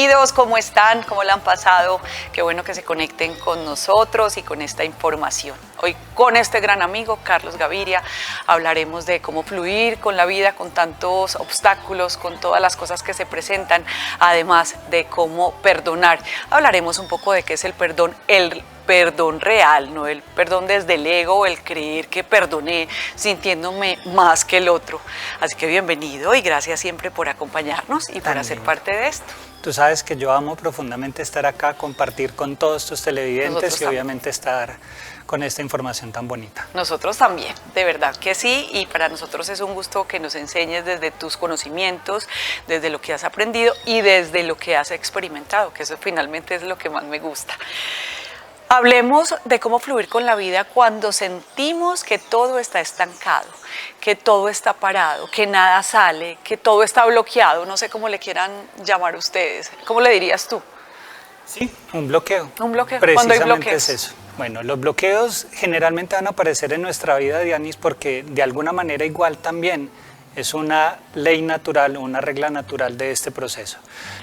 Bienvenidos, ¿cómo están? ¿Cómo la han pasado? Qué bueno que se conecten con nosotros y con esta información. Hoy con este gran amigo, Carlos Gaviria, hablaremos de cómo fluir con la vida, con tantos obstáculos, con todas las cosas que se presentan, además de cómo perdonar. Hablaremos un poco de qué es el perdón real, no el perdón desde el ego, el creer que perdoné sintiéndome más que el otro. Así que bienvenido y gracias siempre por acompañarnos y por hacer parte de esto. Tú sabes que yo amo profundamente estar acá, compartir con todos tus televidentes y obviamente estar con esta información tan bonita. Nosotros también, de verdad que sí, y para nosotros es un gusto que nos enseñes desde tus conocimientos, desde lo que has aprendido y desde lo que has experimentado, que eso finalmente es lo que más me gusta. Hablemos de cómo fluir con la vida cuando sentimos que todo está estancado, que todo está parado, que nada sale, que todo está bloqueado. No sé cómo le quieran llamar ustedes. ¿Cómo le dirías tú? Sí, un bloqueo. Un bloqueo. Precisamente ¿Cuándo hay bloqueos? es eso. Bueno, los bloqueos generalmente van a aparecer en nuestra vida, Dianis, porque de alguna manera igual también es una ley natural, una regla natural de este proceso.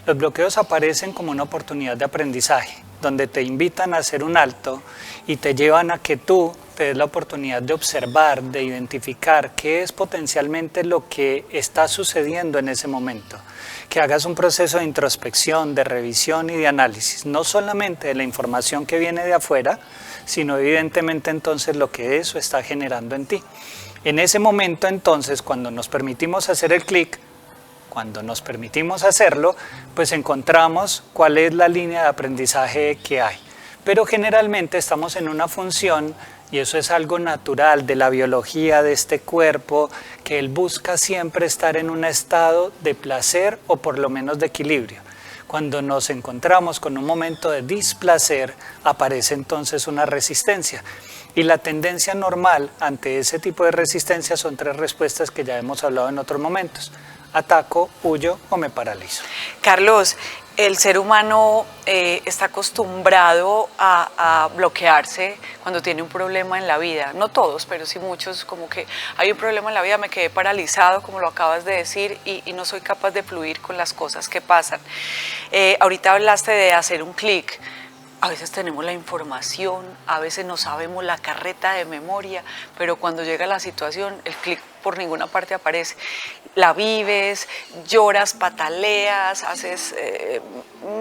Los bloqueos aparecen como una oportunidad de aprendizaje, donde te invitan a hacer un alto y te llevan a que tú te des la oportunidad de observar, de identificar qué es potencialmente lo que está sucediendo en ese momento. Que hagas un proceso de introspección, de revisión y de análisis, no solamente de la información que viene de afuera, sino evidentemente entonces lo que eso está generando en ti. En ese momento entonces, cuando nos permitimos hacer el clic, cuando nos permitimos hacerlo, pues encontramos cuál es la línea de aprendizaje que hay. Pero generalmente estamos en una función, y eso es algo natural de la biología de este cuerpo, que él busca siempre estar en un estado de placer o por lo menos de equilibrio. Cuando nos encontramos con un momento de displacer, aparece entonces una resistencia. Y la tendencia normal ante ese tipo de resistencia son tres respuestas que ya hemos hablado en otros momentos: ataco, huyo o me paralizo. Carlos, el ser humano está acostumbrado a bloquearse cuando tiene un problema en la vida. No todos, pero sí muchos, como que hay un problema en la vida, me quedé paralizado, como lo acabas de decir, y no soy capaz de fluir con las cosas que pasan. Ahorita hablaste de hacer un clic. A veces tenemos la información, a veces no sabemos la carreta de memoria, pero cuando llega la situación, el clic por ninguna parte aparece. La vives, lloras, pataleas, haces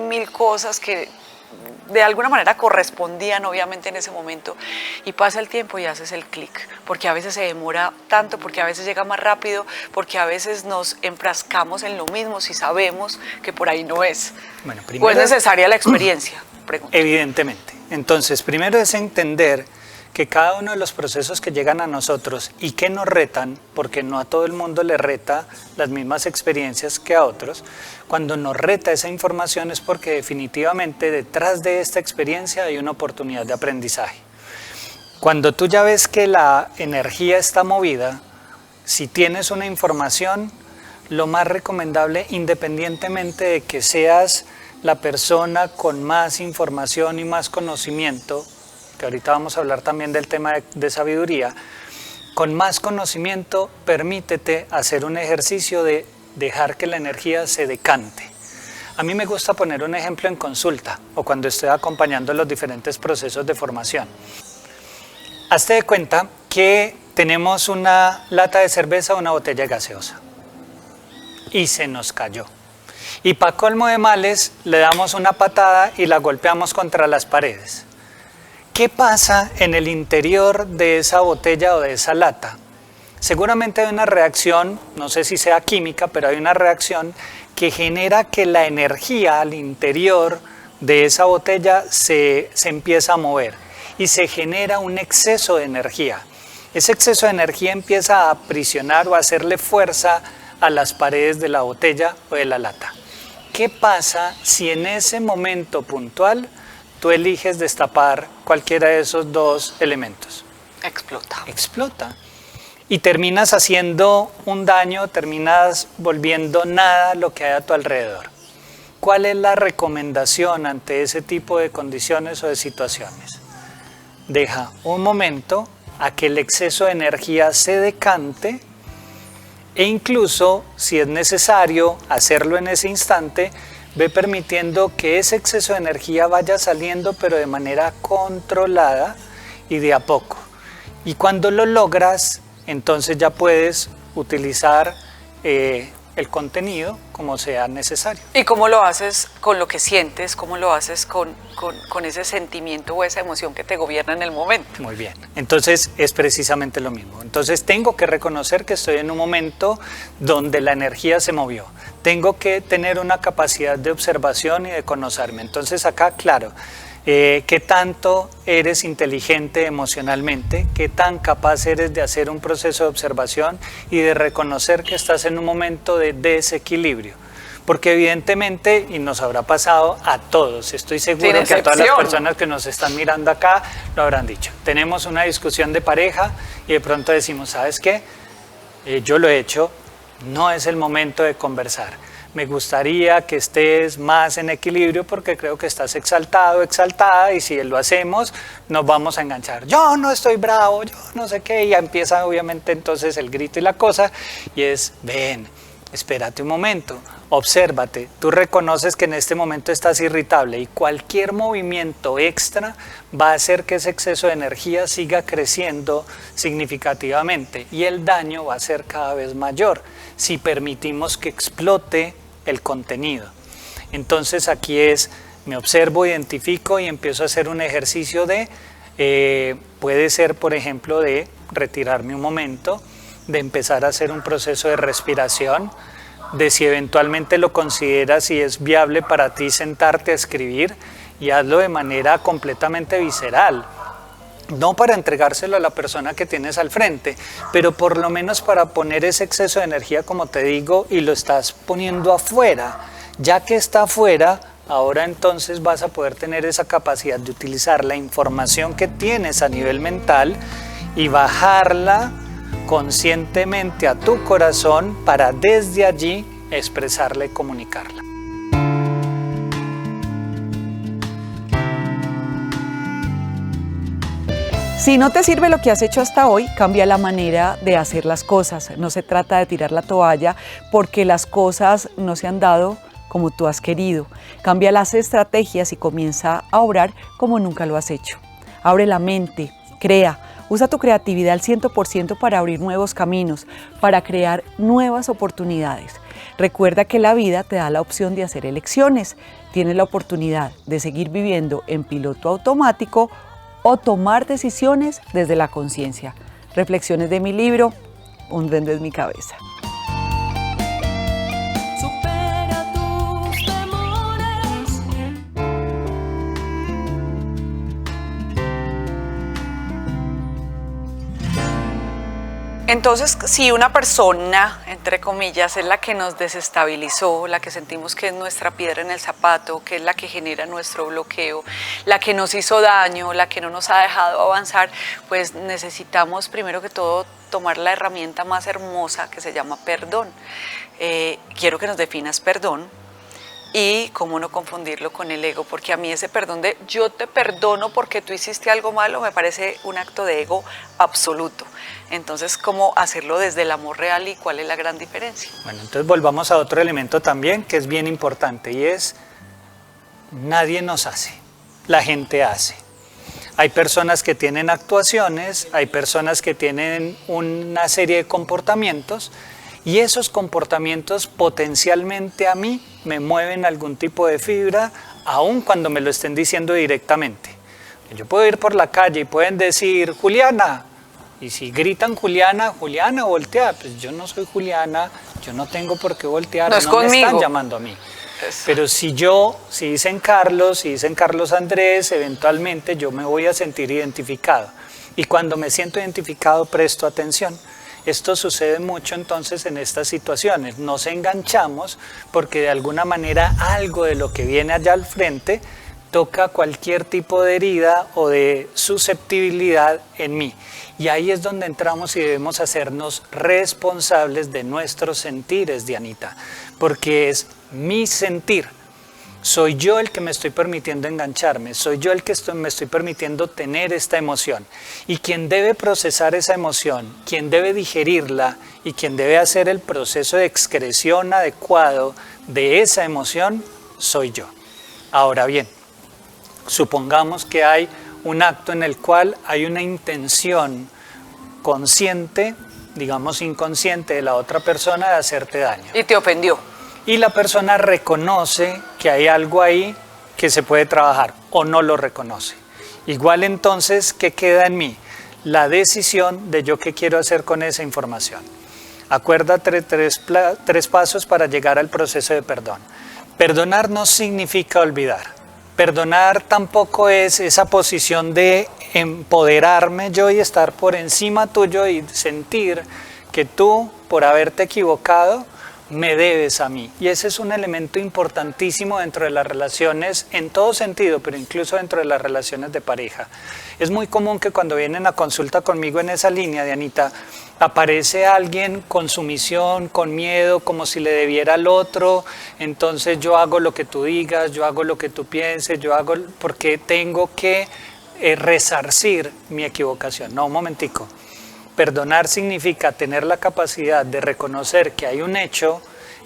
mil cosas que de alguna manera correspondían obviamente en ese momento, y pasa el tiempo y haces el clic, porque a veces se demora tanto, porque a veces llega más rápido, porque a veces nos enfrascamos en lo mismo si sabemos que por ahí no es. Bueno, primero, ¿O es necesaria la experiencia? Pregunta. Evidentemente. Entonces, primero es entender que cada uno de los procesos que llegan a nosotros y que nos retan, porque no a todo el mundo le reta las mismas experiencias que a otros, cuando nos reta esa información es porque definitivamente detrás de esta experiencia hay una oportunidad de aprendizaje. Cuando tú ya ves que la energía está movida, si tienes una información, lo más recomendable, independientemente de que seas la persona con más información y más conocimiento, que ahorita vamos a hablar también del tema de sabiduría, con más conocimiento, permítete hacer un ejercicio de dejar que la energía se decante. A mí me gusta poner un ejemplo en consulta o cuando estoy acompañando los diferentes procesos de formación. Hazte de cuenta que tenemos una lata de cerveza o una botella de gaseosa y se nos cayó. Y para colmo de males, le damos una patada y la golpeamos contra las paredes. ¿Qué pasa en el interior de esa botella o de esa lata? Seguramente hay una reacción, no sé si sea química, pero hay una reacción que genera que la energía al interior de esa botella se empieza a mover y se genera un exceso de energía. Ese exceso de energía empieza a aprisionar o a hacerle fuerza a las paredes de la botella o de la lata. ¿Qué pasa si en ese momento puntual tú eliges destapar cualquiera de esos dos elementos? Explota. Explota. Y terminas haciendo un daño, terminas volviendo nada lo que hay a tu alrededor. ¿Cuál es la recomendación ante ese tipo de condiciones o de situaciones? Deja un momento a que el exceso de energía se decante e incluso, si es necesario hacerlo en ese instante, ve permitiendo que ese exceso de energía vaya saliendo, pero de manera controlada y de a poco. Y cuando lo logras, entonces ya puedes utilizar el contenido como sea necesario. ¿Y cómo lo haces con lo que sientes? ¿Cómo lo haces con ese sentimiento o esa emoción que te gobierna en el momento? Muy bien, entonces es precisamente lo mismo. Entonces tengo que reconocer que estoy en un momento donde la energía se movió. Tengo que tener una capacidad de observación y de conocerme. Entonces acá, claro, qué tanto eres inteligente emocionalmente, qué tan capaz eres de hacer un proceso de observación y de reconocer que estás en un momento de desequilibrio. Porque evidentemente, y nos habrá pasado a todos, estoy seguro que a todas las personas que nos están mirando acá lo habrán dicho. Tenemos una discusión de pareja y de pronto decimos, ¿sabes qué? Yo lo he hecho, no es el momento de conversar. Me gustaría que estés más en equilibrio porque creo que estás exaltado, exaltada, y si lo hacemos nos vamos a enganchar. Yo no estoy bravo, yo no sé qué, y ya empieza obviamente entonces el grito y la cosa, y es, ven, espérate un momento, obsérvate, tú reconoces que en este momento estás irritable y cualquier movimiento extra va a hacer que ese exceso de energía siga creciendo significativamente y el daño va a ser cada vez mayor si permitimos que explote el contenido. Entonces aquí es, me observo, identifico y empiezo a hacer un ejercicio de, puede ser por ejemplo de retirarme un momento, de empezar a hacer un proceso de respiración, de si eventualmente lo consideras y es viable para ti sentarte a escribir y hazlo de manera completamente visceral. No para entregárselo a la persona que tienes al frente, pero por lo menos para poner ese exceso de energía, como te digo, y lo estás poniendo afuera. Ya que está afuera, ahora entonces vas a poder tener esa capacidad de utilizar la información que tienes a nivel mental y bajarla conscientemente a tu corazón para desde allí expresarla y comunicarla. Si no te sirve lo que has hecho hasta hoy, cambia la manera de hacer las cosas. No se trata de tirar la toalla porque las cosas no se han dado como tú has querido. Cambia las estrategias y comienza a obrar como nunca lo has hecho. Abre la mente, crea, usa tu creatividad al 100% para abrir nuevos caminos, para crear nuevas oportunidades. Recuerda que la vida te da la opción de hacer elecciones. Tienes la oportunidad de seguir viviendo en piloto automático o tomar decisiones desde la conciencia. Reflexiones de mi libro, Un duende en mi cabeza. Supera tus temores. Entonces, si una persona, entre comillas, es la que nos desestabilizó, la que sentimos que es nuestra piedra en el zapato, que es la que genera nuestro bloqueo, la que nos hizo daño, la que no nos ha dejado avanzar, pues necesitamos primero que todo tomar la herramienta más hermosa que se llama perdón. Quiero que nos definas perdón. Y cómo no confundirlo con el ego, porque a mí ese perdón de yo te perdono porque tú hiciste algo malo me parece un acto de ego absoluto. Entonces, ¿cómo hacerlo desde el amor real y cuál es la gran diferencia? Bueno, entonces volvamos a otro elemento también que es bien importante y es nadie nos hace, la gente hace. Hay personas que tienen actuaciones, hay personas que tienen una serie de comportamientos y esos comportamientos potencialmente a mí me mueven algún tipo de fibra, aun cuando me lo estén diciendo directamente. Yo puedo ir por la calle y pueden decir, Juliana, y si gritan Juliana, Juliana, voltea, pues yo no soy Juliana, yo no tengo por qué voltear, no es no me conmigo. están llamando a mí. Pero si dicen Carlos, si dicen Carlos Andrés, eventualmente yo me voy a sentir identificado. Y cuando me siento identificado, presto atención. Esto sucede mucho entonces en estas situaciones. Nos enganchamos porque de alguna manera algo de lo que viene allá al frente toca cualquier tipo de herida o de susceptibilidad en mí. Y ahí es donde entramos y debemos hacernos responsables de nuestros sentires, Dianita, porque es mi sentir. Soy yo el que me estoy permitiendo engancharme, soy yo el que me estoy permitiendo tener esta emoción. Y quien debe procesar esa emoción, quien debe digerirla y quien debe hacer el proceso de excreción adecuado de esa emoción, soy yo. Ahora bien, supongamos que hay un acto en el cual hay una intención consciente, digamos inconsciente, de la otra persona de hacerte daño. Y te ofendió. Y la persona reconoce que hay algo ahí que se puede trabajar o no lo reconoce. Igual entonces, ¿qué queda en mí? La decisión de yo qué quiero hacer con esa información. Acuérdate tres pasos para llegar al proceso de perdón. Perdonar no significa olvidar. Perdonar tampoco es esa posición de empoderarme yo y estar por encima tuyo y sentir que tú, por haberte equivocado, me debes a mí. Y ese es un elemento importantísimo dentro de las relaciones en todo sentido, pero incluso dentro de las relaciones de pareja. Es muy común que cuando vienen a consulta conmigo en esa línea, Dianita, aparece alguien con sumisión, con miedo, como si le debiera al otro, entonces yo hago lo que tú digas, yo hago lo que tú pienses, yo hago porque tengo que resarcir mi equivocación. No, un momentico. Perdonar significa tener la capacidad de reconocer que hay un hecho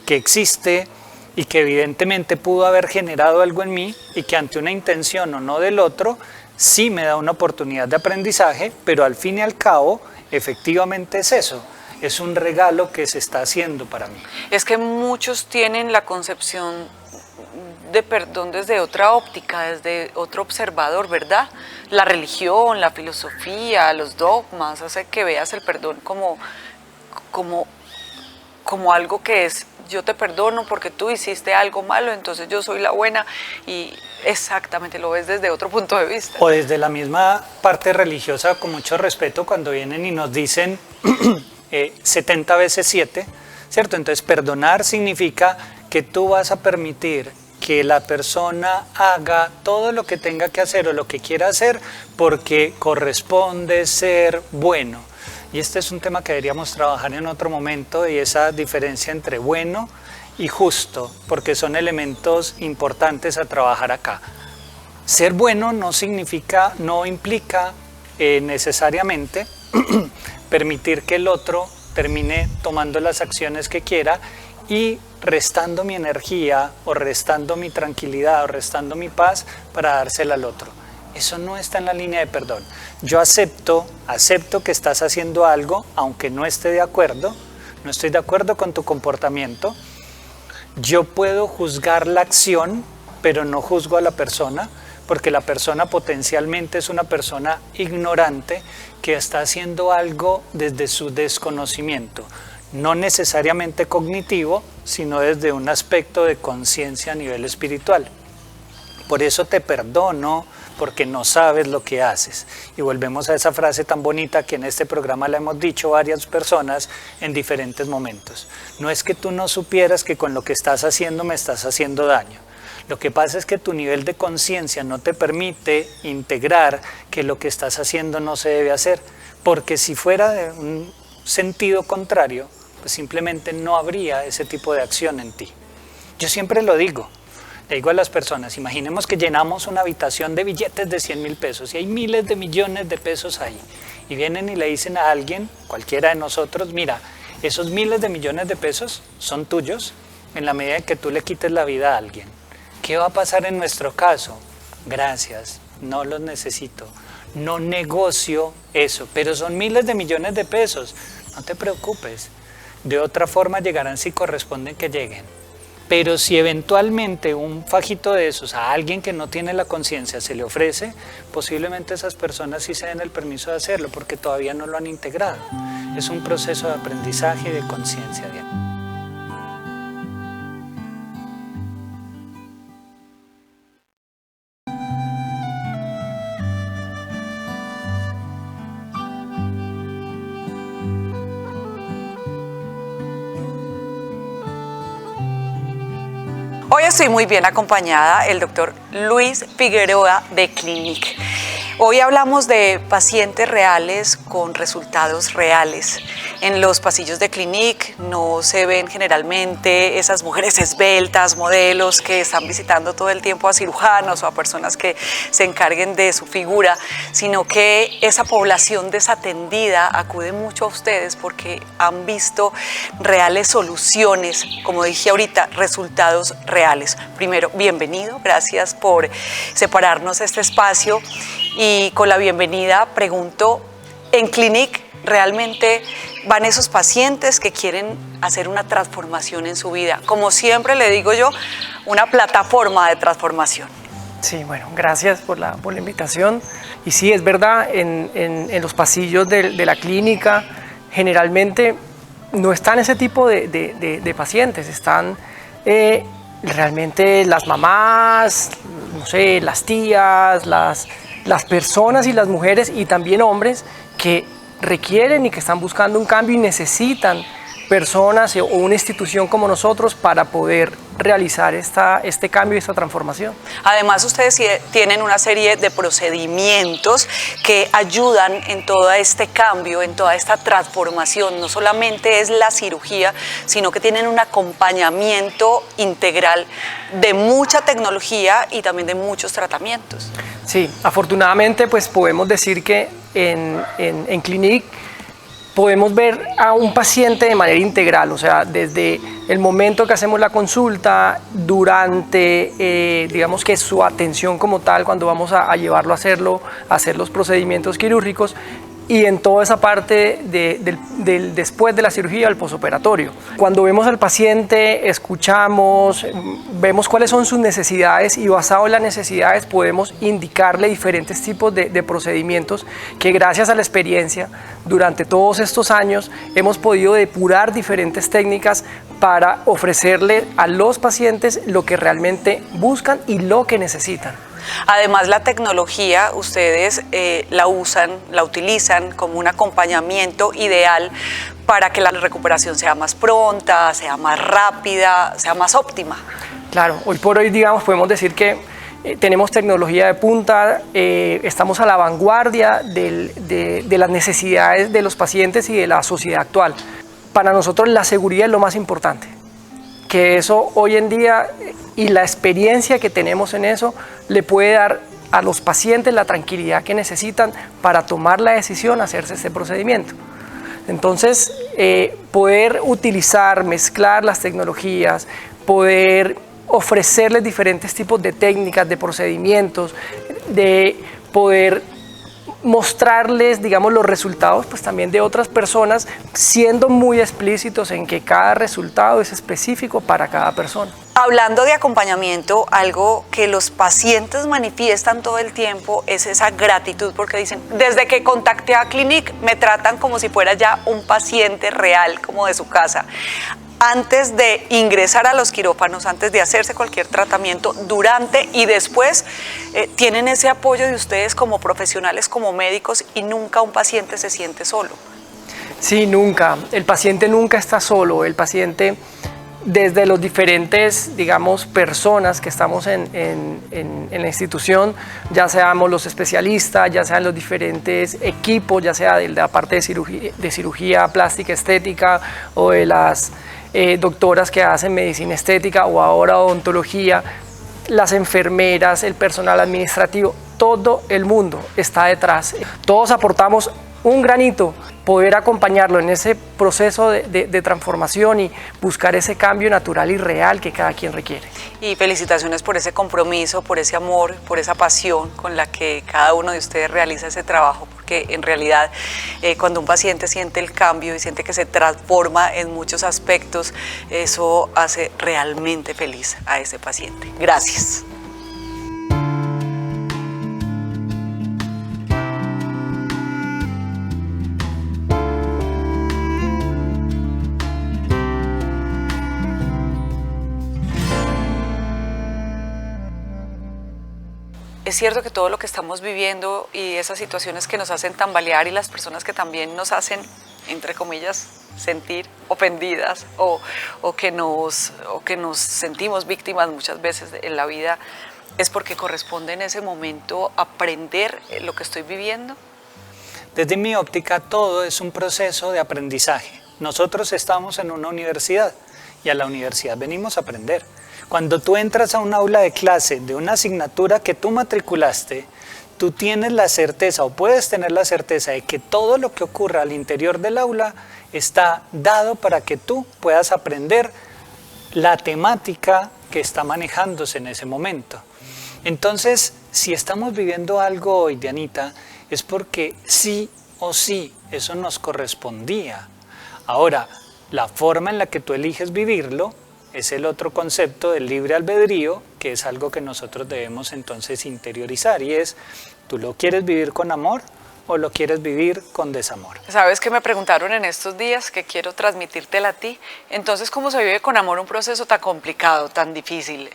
que existe y que evidentemente pudo haber generado algo en mí y que ante una intención o no del otro, sí me da una oportunidad de aprendizaje, pero al fin y al cabo, efectivamente es eso. Es un regalo que se está haciendo para mí. Es que muchos tienen la concepción de perdón desde otra óptica, desde otro observador, ¿verdad? La religión, la filosofía, los dogmas, hace que veas el perdón como algo que es, yo te perdono porque tú hiciste algo malo, entonces yo soy la buena, y exactamente lo ves desde otro punto de vista. O desde la misma parte religiosa, con mucho respeto, cuando vienen y nos dicen 70 veces 7, ¿cierto? Entonces perdonar significa que tú vas a permitir que la persona haga todo lo que tenga que hacer o lo que quiera hacer porque corresponde ser bueno. Y este es un tema que deberíamos trabajar en otro momento, y esa diferencia entre bueno y justo, porque son elementos importantes a trabajar acá. Ser bueno no implica necesariamente permitir que el otro termine tomando las acciones que quiera y restando mi energía o restando mi tranquilidad o restando mi paz para dársela al otro. Eso no está en la línea de perdón. Yo acepto que estás haciendo algo, aunque no esté de acuerdo, no estoy de acuerdo con tu comportamiento. Yo puedo juzgar la acción, pero no juzgo a la persona, porque la persona potencialmente es una persona ignorante que está haciendo algo desde su desconocimiento. No necesariamente cognitivo, sino desde un aspecto de conciencia a nivel espiritual. Por eso te perdono, porque no sabes lo que haces. Y volvemos a esa frase tan bonita que en este programa la hemos dicho varias personas en diferentes momentos. No es que tú no supieras que con lo que estás haciendo me estás haciendo daño. Lo que pasa es que tu nivel de conciencia no te permite integrar que lo que estás haciendo no se debe hacer, porque si fuera de un sentido contrario, pues simplemente no habría ese tipo de acción en ti. Yo siempre lo digo, le digo a las personas, imaginemos que llenamos una habitación de billetes de 100,000 pesos y hay miles de millones de pesos ahí, y vienen y le dicen a alguien, cualquiera de nosotros, mira, esos miles de millones de pesos son tuyos en la medida en que tú le quites la vida a alguien. ¿Qué va a pasar en nuestro caso? Gracias, no los necesito, no negocio eso, pero son miles de millones de pesos, no te preocupes, de otra forma llegarán si corresponden que lleguen. Pero si eventualmente un fajito de esos a alguien que no tiene la conciencia se le ofrece, posiblemente esas personas sí se den el permiso de hacerlo porque todavía no lo han integrado. Es un proceso de aprendizaje y de conciencia, Diana. Hoy estoy muy bien acompañada, el doctor Luis Figueroa de Clinic. Hoy hablamos de pacientes reales con resultados reales. En los pasillos de Clinique no se ven generalmente esas mujeres esbeltas, modelos que están visitando todo el tiempo a cirujanos o a personas que se encarguen de su figura, sino que esa población desatendida acude mucho a ustedes porque han visto reales soluciones, como dije ahorita, resultados reales. Primero, bienvenido, gracias por separarnos este espacio. Y con la bienvenida pregunto, en Clinique realmente van esos pacientes que quieren hacer una transformación en su vida. Como siempre le digo yo, una plataforma de transformación. Sí, bueno, gracias por la invitación. Y sí, es verdad, en los pasillos de la clínica generalmente no están ese tipo de pacientes, están realmente las mamás, no sé, las tías, las personas y las mujeres y también hombres que requieren y que están buscando un cambio y necesitan personas o una institución como nosotros para poder realizar este cambio y esta transformación. Además, ustedes tienen una serie de procedimientos que ayudan en todo este cambio, en toda esta transformación. No solamente es la cirugía, sino que tienen un acompañamiento integral de mucha tecnología y también de muchos tratamientos. Sí, afortunadamente pues podemos decir que en Clinique podemos ver a un paciente de manera integral, o sea, desde el momento que hacemos la consulta, durante, digamos que su atención como tal, cuando vamos a llevarlo a hacer los procedimientos quirúrgicos, y en toda esa parte del después de la cirugía, el posoperatorio. Cuando vemos al paciente, escuchamos, vemos cuáles son sus necesidades y basado en las necesidades podemos indicarle diferentes tipos de procedimientos que gracias a la experiencia durante todos estos años hemos podido depurar diferentes técnicas para ofrecerle a los pacientes lo que realmente buscan y lo que necesitan. Además, la tecnología, ustedes la utilizan como un acompañamiento ideal para que la recuperación sea más pronta, sea más rápida, sea más óptima. Claro, hoy por hoy, digamos, podemos decir que tenemos tecnología de punta, estamos a la vanguardia de las necesidades de los pacientes y de la sociedad actual. Para nosotros la seguridad es lo más importante, que eso hoy en día y la experiencia que tenemos en eso le puede dar a los pacientes la tranquilidad que necesitan para tomar la decisión de hacerse este procedimiento. Entonces, poder utilizar, mezclar las tecnologías, poder ofrecerles diferentes tipos de técnicas, de procedimientos, de poder mostrarles, digamos, los resultados pues también de otras personas, siendo muy explícitos en que cada resultado es específico para cada persona. Hablando de acompañamiento, algo que los pacientes manifiestan todo el tiempo es esa gratitud, porque dicen, desde que contacté a Clinique me tratan como si fuera ya un paciente real, como de su casa. Antes de ingresar a los quirófanos, antes de hacerse cualquier tratamiento, durante y después, tienen ese apoyo de ustedes como profesionales, como médicos, y nunca un paciente se siente solo. Sí, nunca. El paciente nunca está solo. El paciente, desde los diferentes, digamos, personas que estamos en la institución, ya seamos los especialistas, ya sean los diferentes equipos, ya sea de la parte de cirugía plástica estética o de las doctoras que hacen medicina estética o ahora odontología, las enfermeras, el personal administrativo, todo el mundo está detrás. Todos aportamos un granito, poder acompañarlo en ese proceso de transformación y buscar ese cambio natural y real que cada quien requiere. Y felicitaciones por ese compromiso, por ese amor, por esa pasión con la que cada uno de ustedes realiza ese trabajo, porque en realidad cuando un paciente siente el cambio y siente que se transforma en muchos aspectos, eso hace realmente feliz a ese paciente. Gracias. Es cierto que todo lo que estamos viviendo y esas situaciones que nos hacen tambalear y las personas que también nos hacen, entre comillas, sentir ofendidas o que nos sentimos víctimas muchas veces en la vida, es porque corresponde en ese momento aprender lo que estoy viviendo. Desde mi óptica, todo es un proceso de aprendizaje. Nosotros estamos en una universidad y a la universidad venimos a aprender. Cuando tú entras a un aula de clase de una asignatura que tú matriculaste, tú tienes la certeza o puedes tener la certeza de que todo lo que ocurra al interior del aula está dado para que tú puedas aprender la temática que está manejándose en ese momento. Entonces, si estamos viviendo algo hoy, Dianita, es porque sí o sí eso nos correspondía. Ahora, la forma en la que tú eliges vivirlo es el otro concepto del libre albedrío, que es algo que nosotros debemos entonces interiorizar, y es, ¿tú lo quieres vivir con amor o lo quieres vivir con desamor? Sabes que me preguntaron en estos días, que quiero transmitírtela a ti. Entonces, ¿cómo se vive con amor un proceso tan complicado, tan difícil?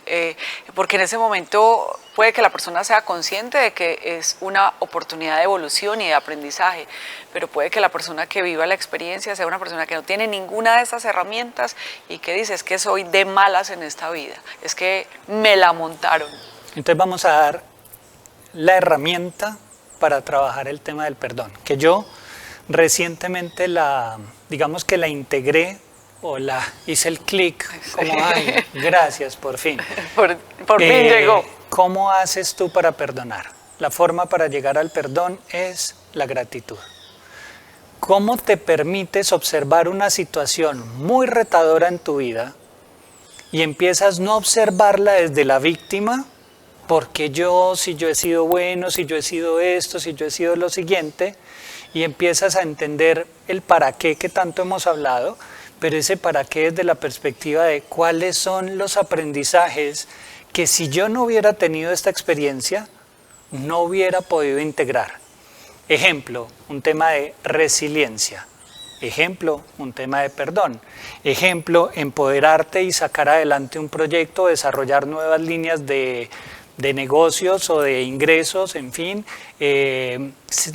Porque en ese momento puede que la persona sea consciente de que es una oportunidad de evolución y de aprendizaje, pero puede que la persona que viva la experiencia sea una persona que no tiene ninguna de esas herramientas y que dice, es que soy de malas en esta vida, es que me la montaron. Entonces vamos a dar la herramienta para trabajar el tema del perdón, que yo recientemente digamos que la integré o la hice el clic, como, ay, gracias, por fin. Por fin llegó. ¿Cómo haces tú para perdonar? La forma para llegar al perdón es la gratitud. ¿Cómo te permites observar una situación muy retadora en tu vida y empiezas no a observarla desde la víctima? Porque si yo he sido bueno, si yo he sido esto, si yo he sido lo siguiente, y empiezas a entender el para qué que tanto hemos hablado, pero ese para qué desde la perspectiva de cuáles son los aprendizajes que si yo no hubiera tenido esta experiencia, no hubiera podido integrar. Ejemplo, un tema de resiliencia. Ejemplo, un tema de perdón. Ejemplo, empoderarte y sacar adelante un proyecto, desarrollar nuevas líneas de negocios o de ingresos, en fin,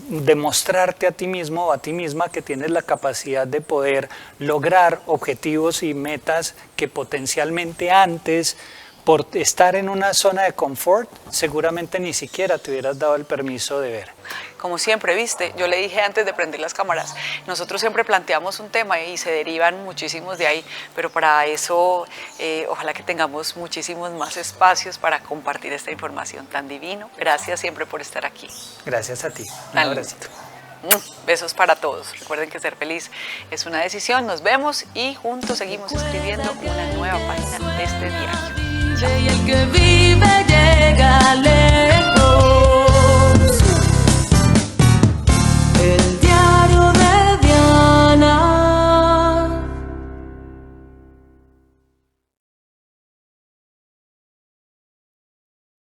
demostrarte a ti mismo o a ti misma que tienes la capacidad de poder lograr objetivos y metas que potencialmente antes, por estar en una zona de confort, seguramente ni siquiera te hubieras dado el permiso de ver. Como siempre, viste, yo le dije antes de prender las cámaras, nosotros siempre planteamos un tema y se derivan muchísimos de ahí, pero para eso ojalá que tengamos muchísimos más espacios para compartir esta información tan divino. Gracias siempre por estar aquí. Gracias a ti. Un Tan abracito. Besos para todos. Recuerden que ser feliz es una decisión. Nos vemos y juntos seguimos escribiendo una nueva página de este diario. Y el que vive llega a leer.